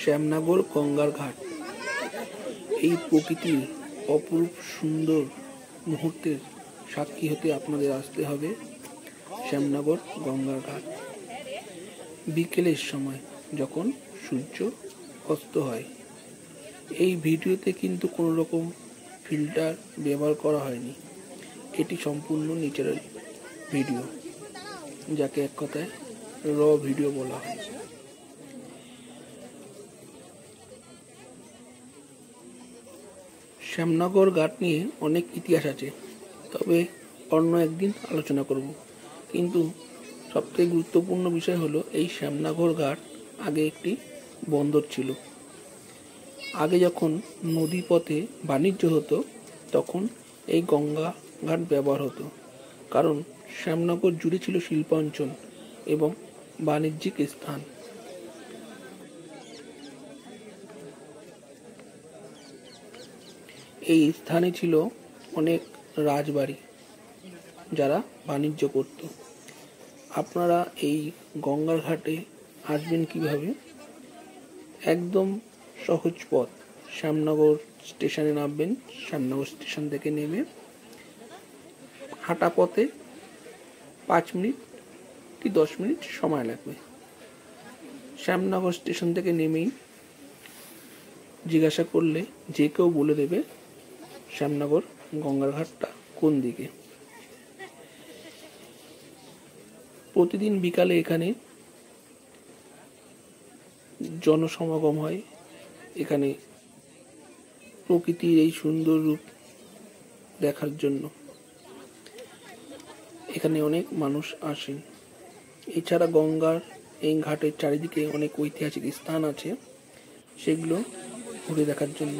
শ্যামনগর গঙ্গার ঘাট। এই প্রকৃতির অপরূপ সুন্দর মুহূর্তের সাক্ষী হতে আপনাদের আসতে হবে শ্যামনগর গঙ্গার ঘাট। বিকেলের সময় যখন সূর্য অস্ত হয়। এই ভিডিওতে কিন্তু কোনো রকম ফিল্টার ব্যবহার করা হয়নি। এটি সম্পূর্ণ ন্যাচারাল ভিডিও, যাকে এক কথায় র ভিডিও বলা হয়। শ্যামনগর ঘাট নিয়ে অনেক ইতিহাস আছে, তবে অন্য একদিন আলোচনা করব। কিন্তু সবথেকে গুরুত্বপূর্ণ বিষয় হলো এই শ্যামনগর ঘাট আগে একটি বন্দর ছিল। আগে যখন নদী পথে বাণিজ্য হতো তখন এই গঙ্গা ঘাট ব্যবহার হতো, কারণ শ্যামনগর জুড়ে ছিল শিল্পাঞ্চল এবং বাণিজ্যিক স্থান। এই স্থানে ছিল অনেক রাজবাড়ি যারা বাণিজ্য করত। আপনারা এই গঙ্গার ঘাটে আসবেন কিভাবে? একদম সহজ পথ। শ্যামনগর স্টেশনে নামবেন, শ্যামনগর স্টেশন থেকে নেমে হাঁটা পথে 5 মিনিট কি 10 মিনিট সময় লাগবে। শ্যামনগর স্টেশন থেকে নেমেই জিজ্ঞাসা করলে যে কেউ বলে দেবে শ্যামনগর গঙ্গার ঘাটটা কোন দিকে। প্রতিদিন বিকালে এখানে জনসমাগম হয়। এখানে প্রকৃতির এই সুন্দর রূপ দেখার জন্য এখানে অনেক মানুষ আসেন। এছাড়া গঙ্গার এই ঘাটের চারিদিকে অনেক ঐতিহাসিক স্থান আছে, সেগুলো ঘুরে দেখার জন্য।